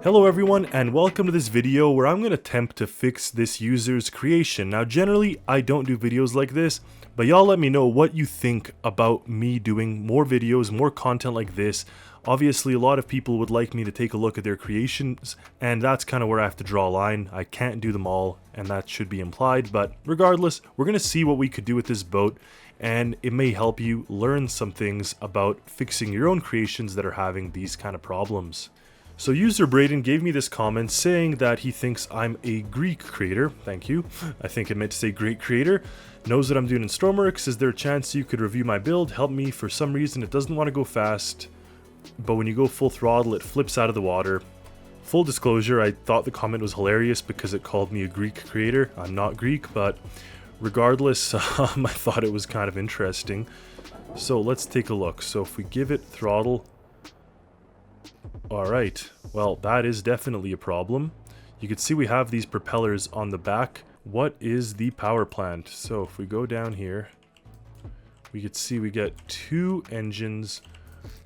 Hello everyone and welcome to this video where I'm going to attempt to fix this user's creation. Now generally I don't do videos like this, but y'all let me know what you think about me doing more videos, more content like this. Obviously a lot of people would like me to take a look at their creations, and that's kind of where I have to draw a line. I can't do them all, and that should be implied, but regardless, we're going to see what we could do with this boat, and it may help you learn some things about fixing your own creations that are having these kind of problems. So user Braden gave me this comment saying that he thinks I'm a Greek creator. Thank you. I think it meant to say great creator. Knows what I'm doing in Stormworks. Is there a chance you could review my build? Help me. For some reason it doesn't want to go fast, but when you go full throttle it flips out of the water. Full disclosure, I thought the comment was hilarious because it called me a Greek creator. I'm not Greek, but regardless, I thought it was kind of interesting. So let's take a look. So if we give it throttle... Alright, well that is definitely a problem. You can see we have these propellers on the back. What is the power plant? So if we go down here, we could see we get two engines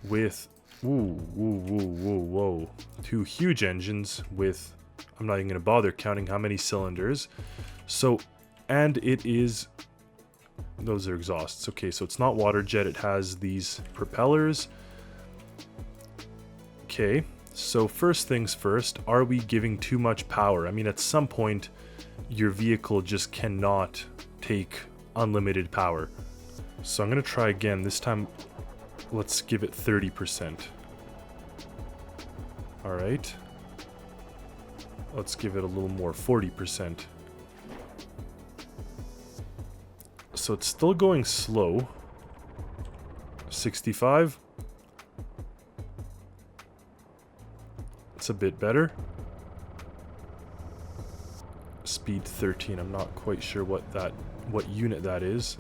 with... whoa. Two huge engines with... I'm not even going to bother counting how many cylinders. So, and it is... those are exhausts. Okay, so it's not water jet, it has these propellers. Okay, so first things first, are we giving too much power? I mean, at some point, your vehicle just cannot take unlimited power. So I'm going to try again. This time, let's give it 30%. Alright. Let's give it a little more, 40%. So it's still going slow. 65. It's a bit better. Speed 13. I'm not quite sure what unit that is.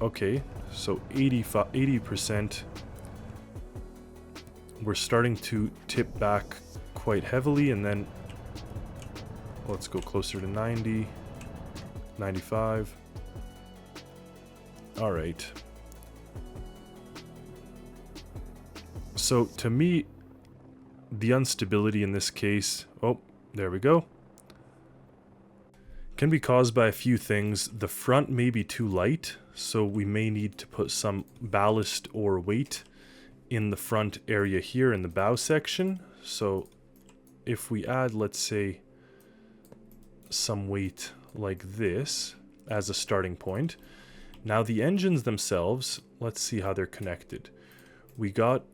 Okay, so 80%. We're starting to tip back quite heavily, and then let's go closer to 90, 95. All right. So to me, the instability in this case, oh, there we go, can be caused by a few things. The front may be too light, so we may need to put some ballast or weight in the front area here in the bow section. So if we add, let's say, some weight like this as a starting point. Now the engines themselves, let's see how they're connected. We got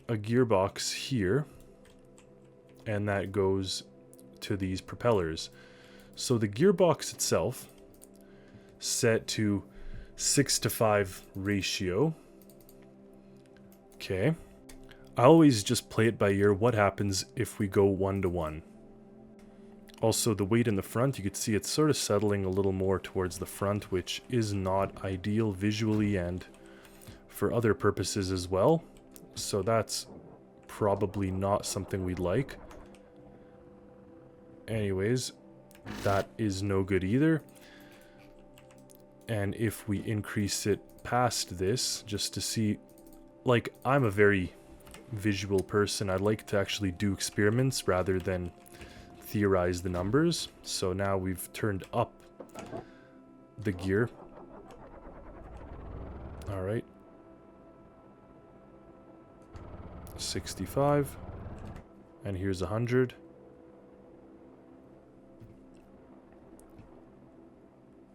a gearbox here, and that goes to these propellers. So the gearbox itself set to 6:5 ratio. Okay, I always just play it by ear. What happens if we go 1:1? Also, the weight in the front, you could see it's sort of settling a little more towards the front, which is not ideal visually and for other purposes as well. So that's probably not something we'd like. Anyways, that is no good either. And if we increase it past this, just to see, like, I'm a very visual person. I like to actually do experiments rather than theorize the numbers. So now we've turned up the gear. All right. 65, and here's 100.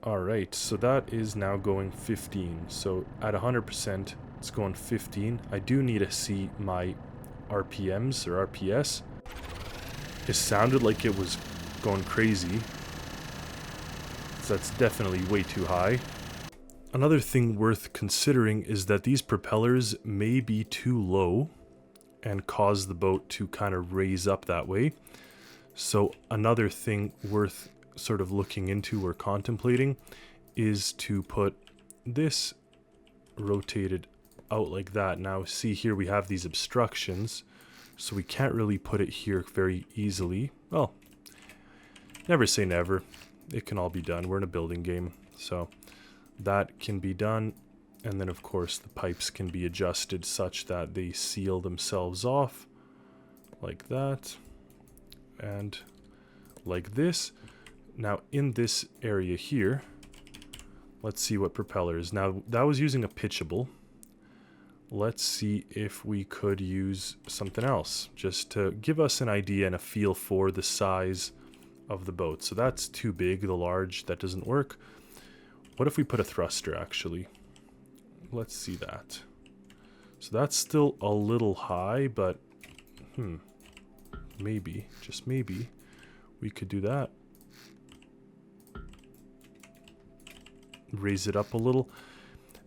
Alright, so that is now going 15. So at 100%, it's going 15. I do need to see my RPMs or RPS. It sounded like it was going crazy. So that's definitely way too high. Another thing worth considering is that these propellers may be too low and cause the boat to kind of raise up that way. So another thing worth sort of looking into or contemplating is to put this rotated out like that. Now see here we have these obstructions, so we can't really put it here very easily. Well, never say never. It can all be done. We're in a building game, so that can be done. And then of course the pipes can be adjusted such that they seal themselves off. like that, and like this. Now in this area here, let's see what propellers. Now that was using a pitchable. Let's see if we could use something else just to give us an idea and a feel for the size of the boat. So that's too big, the large, that doesn't work. What if we put a thruster actually? Let's see that. So that's still a little high, but maybe, just maybe, we could do that. Raise it up a little.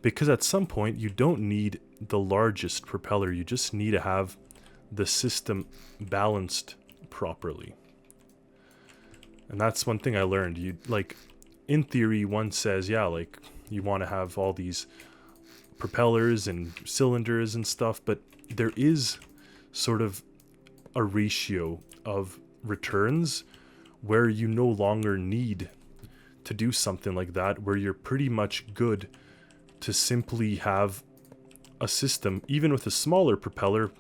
Because at some point, you don't need the largest propeller. You just need to have the system balanced properly. And that's one thing I learned. You, like, in theory, one says, yeah, like, you want to have all these propellers and cylinders and stuff, but there is sort of a ratio of returns where you no longer need to do something like that, where you're pretty much good to simply have a system, even with a smaller propeller,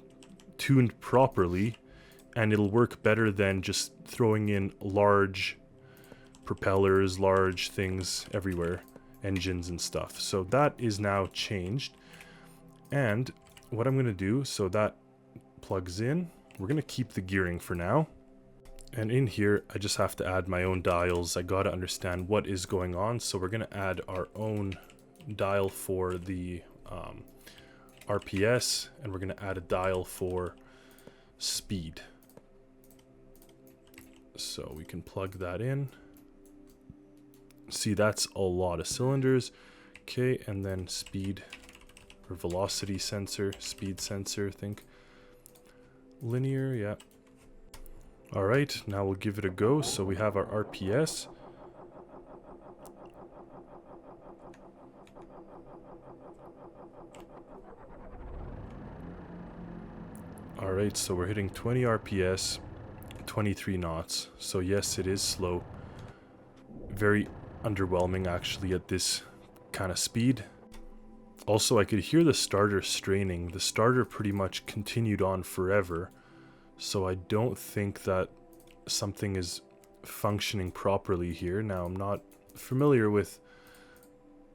tuned properly, and it'll work better than just throwing in large propellers, large things everywhere, engines and stuff. So that is now changed. And what I'm going to do, so that plugs in, we're going to keep the gearing for now. And in here, I just have to add my own dials. I got to understand what is going on. So we're going to add our own dial for the RPS, and we're going to add a dial for speed. So we can plug that in. See, that's a lot of cylinders. Okay, and then speed or velocity sensor, speed sensor, I think. Linear, yeah. All right, now we'll give it a go. So we have our RPS. Alright, so we're hitting 20 RPS, 23 knots. So yes, it is slow. Very underwhelming actually at this kind of speed. Also, I could hear the starter straining. The starter pretty much continued on forever. So I don't think that something is functioning properly here. Now, I'm not familiar with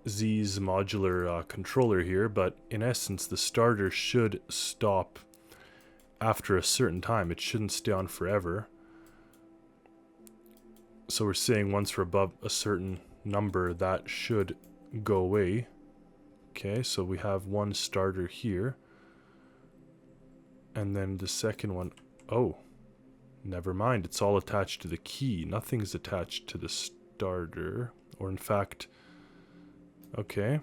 Z's modular controller here, but in essence, the starter should stop after a certain time. It shouldn't stay on forever. So we're saying once we're above a certain number, that should go away. Okay, so we have one starter here. And then the second one, oh, never mind. It's all attached to the key. Nothing's attached to the starter. Or in fact, okay.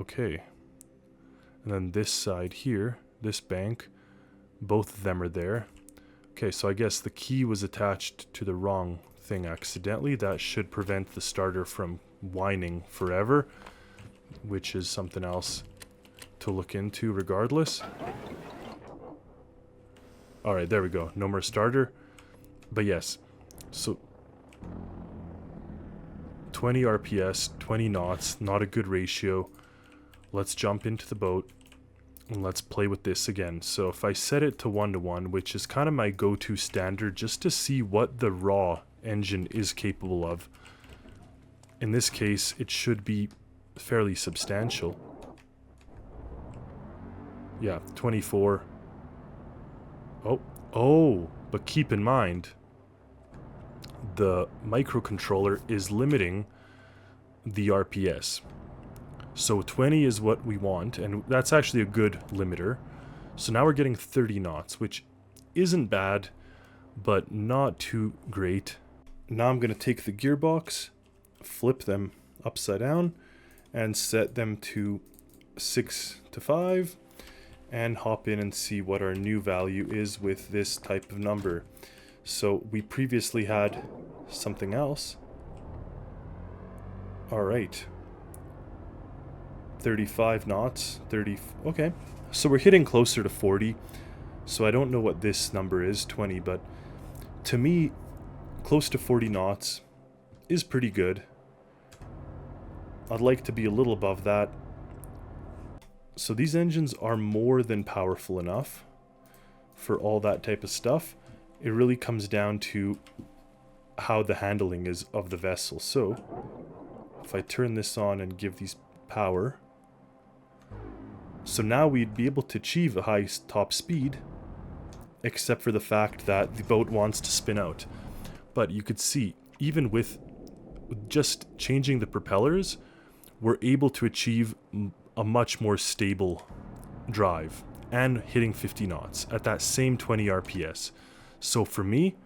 Okay. And then this side here, this bank, both of them are there. Okay, so I guess the key was attached to the wrong thing accidentally. That should prevent the starter from whining forever, which is something else to look into regardless. Alright, there we go. No more starter. But yes, so 20 RPS, 20 knots, not a good ratio. Let's jump into the boat and let's play with this again. So if I set it to 1:1, which is kind of my go-to standard just to see what the raw engine is capable of. In this case, it should be fairly substantial. Yeah, 24. Oh, but keep in mind, the microcontroller is limiting the RPS. So 20 is what we want, and that's actually a good limiter. So now we're getting 30 knots, which isn't bad, but not too great. Now I'm going to take the gearbox, flip them upside down, and set them to 6 to 5, and hop in and see what our new value is with this type of number. So we previously had something else. Alright. 35 knots, 30, okay. So we're hitting closer to 40. So I don't know what this number is, 20, but to me, close to 40 knots is pretty good. I'd like to be a little above that. So these engines are more than powerful enough for all that type of stuff. It really comes down to how the handling is of the vessel. So if I turn this on and give these power, so now we'd be able to achieve a high top speed, except for the fact that the boat wants to spin out. But you could see, even with just changing the propellers, we're able to achieve a much more stable drive and hitting 50 knots at that same 20 RPS. So for me,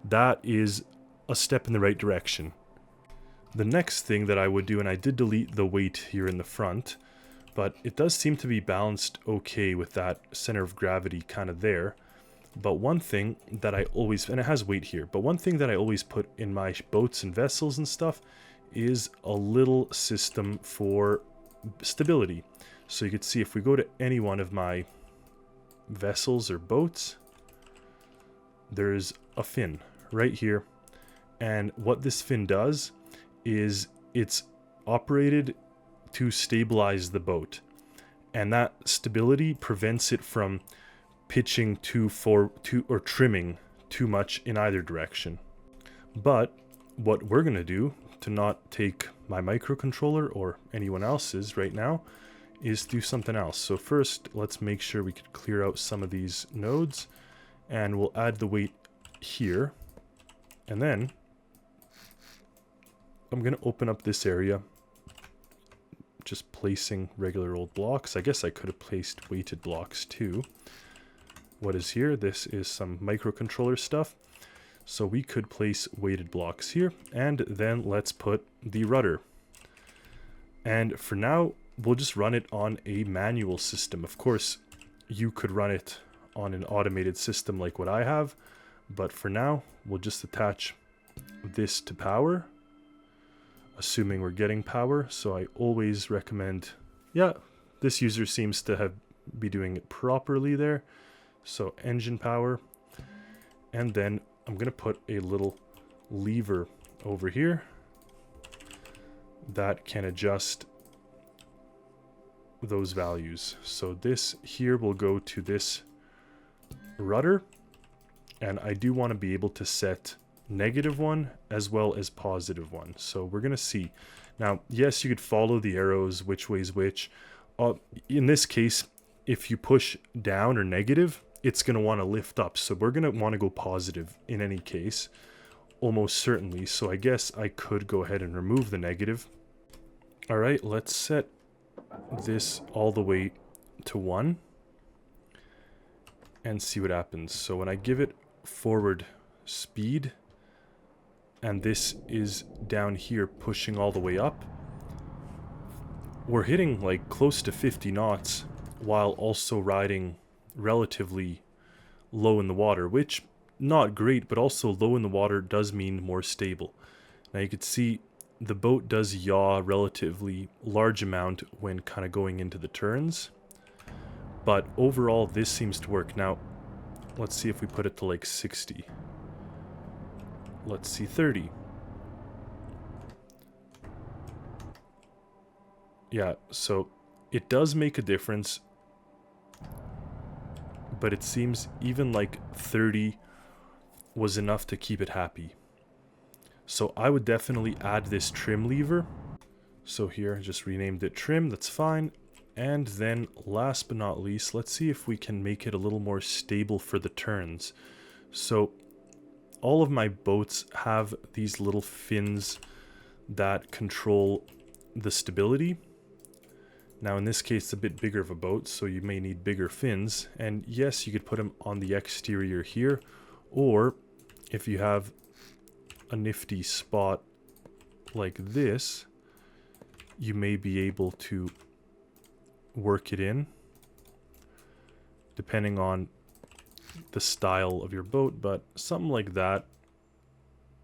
that is a step in the right direction. The next thing that I would do, and I did delete the weight here in the front, but it does seem to be balanced okay with that center of gravity kind of there. But one thing that I always, and it has weight here, but one thing that I always put in my boats and vessels and stuff is a little system for stability. So you can see if we go to any one of my vessels or boats, there's a fin right here. And what this fin does is it's operated to stabilize the boat. And that stability prevents it from pitching or trimming too much in either direction. But what we're going to do to not take my microcontroller or anyone else's right now is do something else. So first, let's make sure we could clear out some of these nodes, and we'll add the weight here. And then I'm going to open up this area, just placing regular old blocks. I guess I could have placed weighted blocks too. What is here? This is some microcontroller stuff. So we could place weighted blocks here, and then let's put the rudder. And for now, we'll just run it on a manual system. Of course, you could run it on an automated system like what I have, but for now, we'll just attach this to power, assuming we're getting power. So I always recommend, yeah, this user seems to be doing it properly there. So engine power, and then I'm going to put a little lever over here that can adjust those values. So this here will go to this rudder, and I do want to be able to set -1 as well as +1. So we're going to see. Now, yes, you could follow the arrows, which way's which. In this case, if you push down or negative, it's going to want to lift up. So we're going to want to go positive in any case, almost certainly. So I guess I could go ahead and remove the negative. All right, let's set this all the way to 1 and see what happens. So when I give it forward speed, and this is down here pushing all the way up, we're hitting like close to 50 knots while also riding relatively low in the water, which not great, but also low in the water does mean more stable. Now you can see the boat does yaw relatively large amount when kind of going into the turns, but overall this seems to work. Now let's see if we put it to like 60. Let's see, 30. Yeah, so it does make a difference, but it seems even like 30 was enough to keep it happy. So I would definitely add this trim lever. So here, I just renamed it trim, that's fine. And then last but not least, let's see if we can make it a little more stable for the turns. So all of my boats have these little fins that control the stability. Now in this case, it's a bit bigger of a boat, so you may need bigger fins. And yes, you could put them on the exterior here, or if you have a nifty spot like this, you may be able to work it in, depending on the style of your boat. But something like that,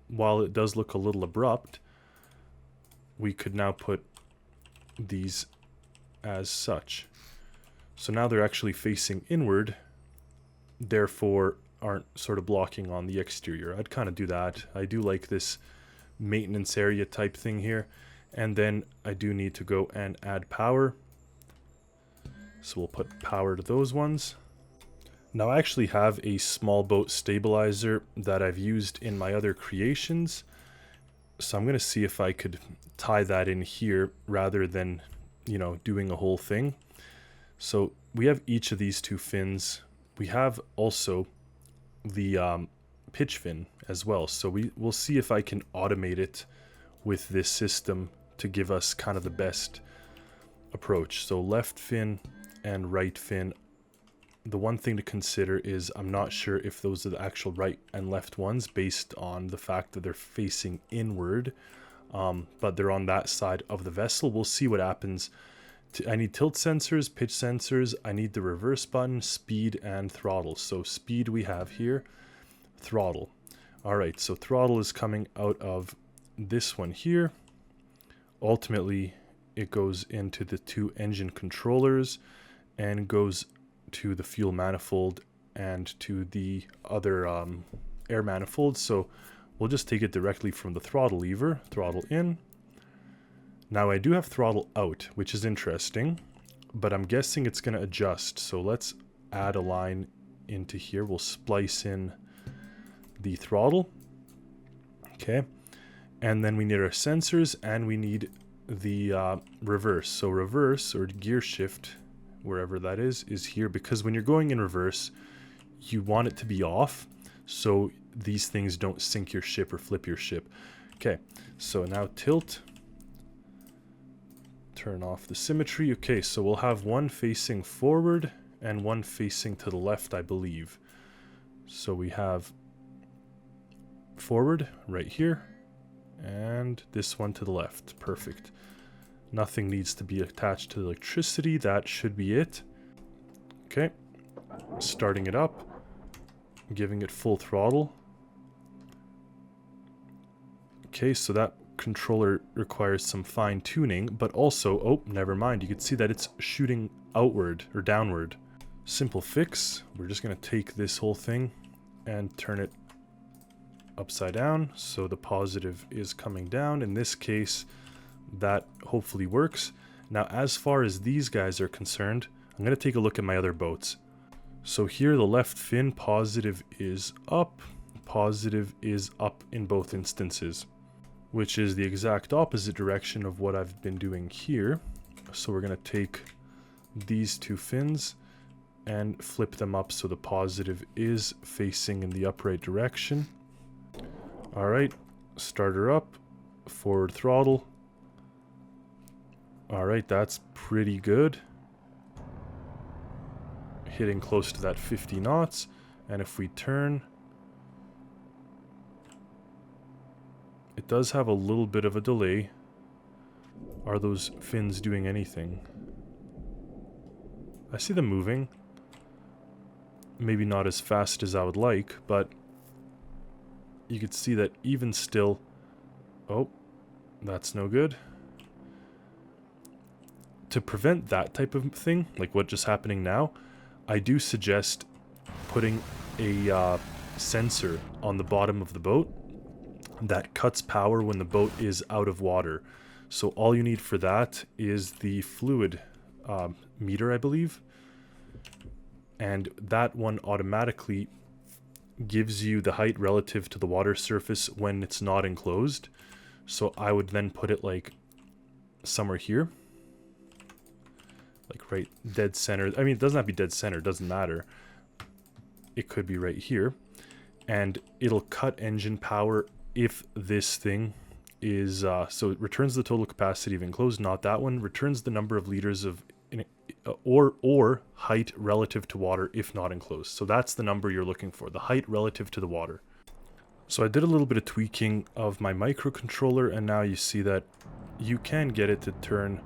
while it does look a little abrupt, we could now put these as such. So now they're actually facing inward, therefore aren't sort of blocking on the exterior. I'd kind of do that. I do like this maintenance area type thing here. And then I do need to go and add power. So we'll put power to those ones. Now I actually have a small boat stabilizer that I've used in my other creations. So I'm going to see if I could tie that in here rather than, you know, doing a whole thing. So we have each of these two fins. We have also the pitch fin as well. So we'll see if I can automate it with this system to give us kind of the best approach. So left fin and right fin. The one thing to consider is I'm not sure if those are the actual right and left ones based on the fact that they're facing inward, but they're on that side of the vessel. We'll see what happens. I need tilt sensors, pitch sensors, I need the reverse button, speed, and throttle. So speed we have here, throttle. Alright, so throttle is coming out of this one here. Ultimately, it goes into the two engine controllers and goes to the fuel manifold and to the other air manifold. So we'll just take it directly from the throttle lever, throttle in. Now I do have throttle out, which is interesting, but I'm guessing it's going to adjust. So let's add a line into here. We'll splice in the throttle. Okay. And then we need our sensors and we need the reverse. So reverse or gear shift, wherever that is here, because when you're going in reverse, you want it to be off so these things don't sink your ship or flip your ship. Okay, so now tilt. Turn off the symmetry. Okay, so we'll have one facing forward and one facing to the left, I believe. So we have forward right here and this one to the left. Perfect. Nothing needs to be attached to the electricity. That should be it. Okay, starting it up, giving it full throttle. Okay, so that controller requires some fine tuning, but also, oh, never mind, you can see that it's shooting outward or downward. Simple fix. We're just going to take this whole thing and turn it upside down so the positive is coming down. In this case, that hopefully works. Now, as far as these guys are concerned, I'm going to take a look at my other boats. So here the left fin positive is up in both instances, which is the exact opposite direction of what I've been doing here. So we're going to take these two fins and flip them up so the positive is facing in the upright direction. Alright, starter up, forward throttle. Alright, that's pretty good. Hitting close to that 50 knots. And if we turn, it does have a little bit of a delay. Are those fins doing anything? I see them moving. Maybe not as fast as I would like, but you could see that even still... Oh, that's no good. To prevent that type of thing, like what just happening now, I do suggest putting a sensor on the bottom of the boat that cuts power when the boat is out of water. So all you need for that is the fluid meter, I believe. And that one automatically gives you the height relative to the water surface when it's not enclosed. So I would then put it like somewhere here. Like right dead center. I mean, it doesn't have to be dead center, it doesn't matter. It could be right here. And it'll cut engine power if this thing is... so it returns the total capacity of enclosed, not that one. Returns the number of liters of... or height relative to water if not enclosed. So that's the number you're looking for, the height relative to the water. So I did a little bit of tweaking of my microcontroller, and now you see that you can get it to turn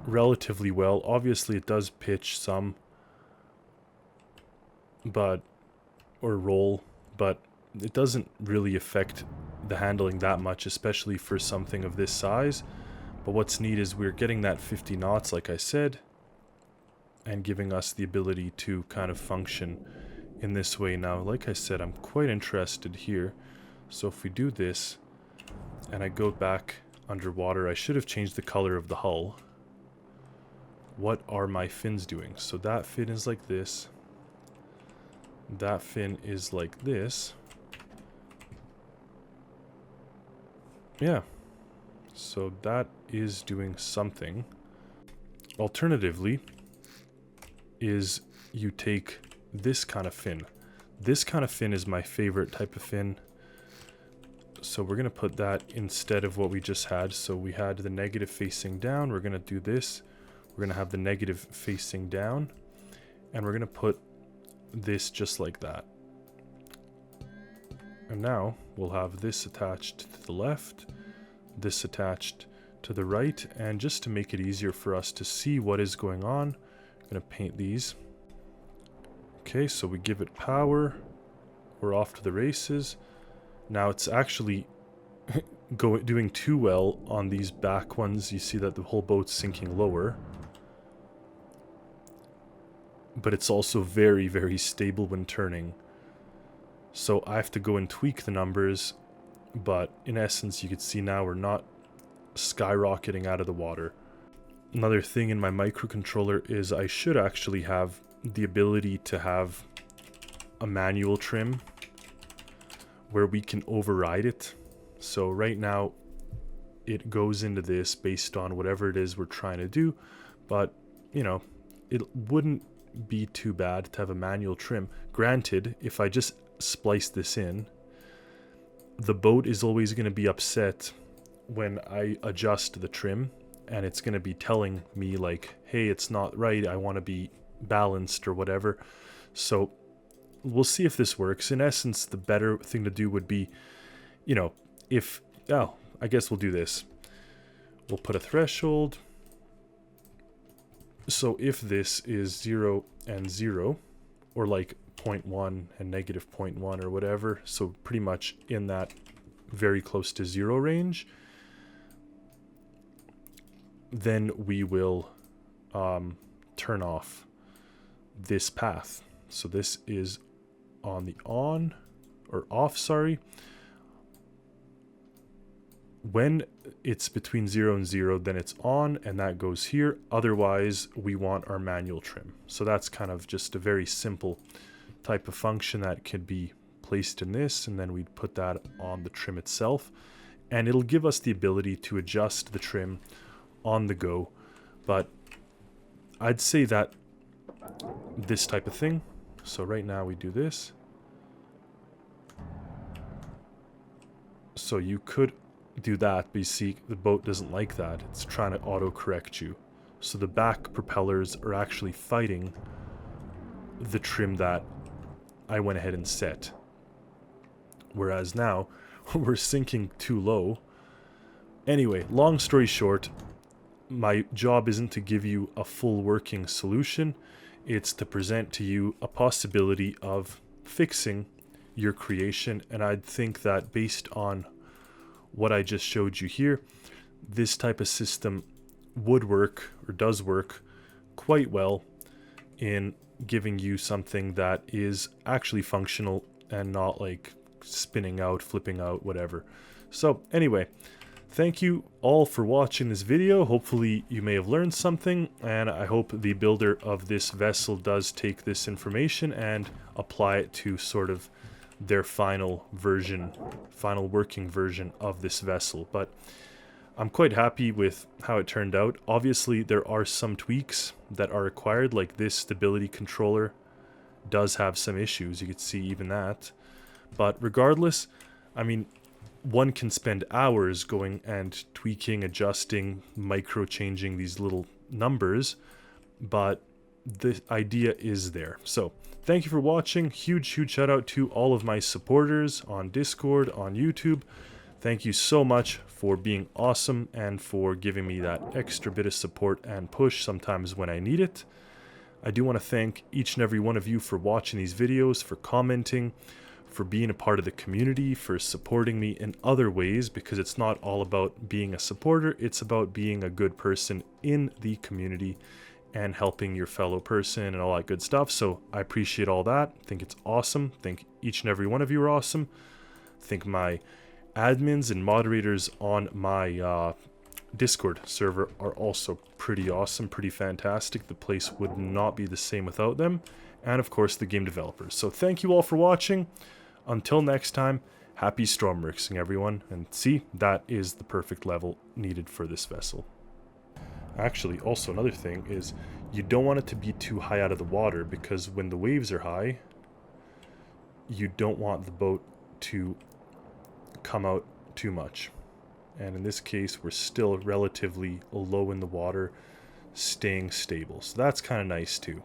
relatively well. Obviously it does pitch some, but or roll, but it doesn't really affect the handling that much, especially for something of this size. But what's neat is we're getting that 50 knots, like I said, and giving us the ability to kind of function in this way. Now, like I said, I'm quite interested here. So if we do this, and I go back underwater, I should have changed the color of the hull. What are my fins doing? So that fin is like this. That fin is like this. Yeah. So that is doing something. Alternatively, is you take this kind of fin. This kind of fin is my favorite type of fin. So we're going to put that instead of what we just had. So we had the negative facing down. We're going to do this. We're going to have the negative facing down. And we're going to put this just like that. And now we'll have this attached to the left, this attached to the right. And just to make it easier for us to see what is going on, I'm going to paint these. Okay, so we give it power. We're off to the races. Now it's actually doing too well on these back ones. You see that the whole boat's sinking lower. But it's also very, very stable when turning. So I have to go and tweak the numbers. But in essence, you can see now we're not skyrocketing out of the water. Another thing in my microcontroller is I should actually have the ability to have a manual trim where we can override it. So right now it goes into this based on whatever it is we're trying to do, but you know, it wouldn't be too bad to have a manual trim. Granted, if I just splice this in, the boat is always going to be upset when I adjust the trim, and it's going to be telling me like, hey, it's not right, I want to be balanced or whatever. So we'll see if this works. In essence, the better thing to do would be, you know, if, oh, I guess we'll do this. We'll put a threshold. So if this is 0 and 0, or like 0.1 and negative 0.1 or whatever, so pretty much in that very close to 0 range, then we will turn off this path. So this is on the on or off, sorry. When it's between 0 and 0, then it's on, and that goes here. Otherwise, we want our manual trim. So that's kind of just a very simple type of function that could be placed in this, and then we'd put that on the trim itself. And it'll give us the ability to adjust the trim on the go. But I'd say that this type of thing. So right now we do this. So you could do that, but you see the boat doesn't like that. It's trying to auto-correct you. So the back propellers are actually fighting the trim that I went ahead and set. Whereas now, we're sinking too low. Anyway, long story short, my job isn't to give you a full working solution. It's to present to you a possibility of fixing your creation. And I think that based on what I just showed you here, this type of system would work, or does work, quite well in giving you something that is actually functional and not like spinning out, flipping out, whatever. So anyway, thank you all for watching this video. Hopefully you may have learned something, and I hope the builder of this vessel does take this information and apply it to sort of their final version, final working version of this vessel. But I'm quite happy with how it turned out. Obviously, there are some tweaks that are required, like this stability controller does have some issues. You can see even that. But regardless, I mean, one can spend hours going and tweaking, adjusting, micro-changing these little numbers, but the idea is there. So thank you for watching. Huge shout out to all of my supporters on Discord, on YouTube. Thank you so much for being awesome and for giving me that extra bit of support and push sometimes when I need it. I do want to thank each and every one of you for watching these videos, for commenting, for being a part of the community, for supporting me in other ways, because it's not all about being a supporter, it's about being a good person in the community and helping your fellow person and all that good stuff. So I appreciate all that. I think it's awesome. I think each and every one of you are awesome. I think my admins and moderators on my Discord server are also pretty awesome, pretty fantastic. The place would not be the same without them. And of course the game developers. So thank you all for watching. Until next time, happy Stormworksing everyone. And see, that is the perfect level needed for this vessel. Actually, also another thing is you don't want it to be too high out of the water, because when the waves are high, you don't want the boat to come out too much. And in this case, we're still relatively low in the water, staying stable. So that's kind of nice too.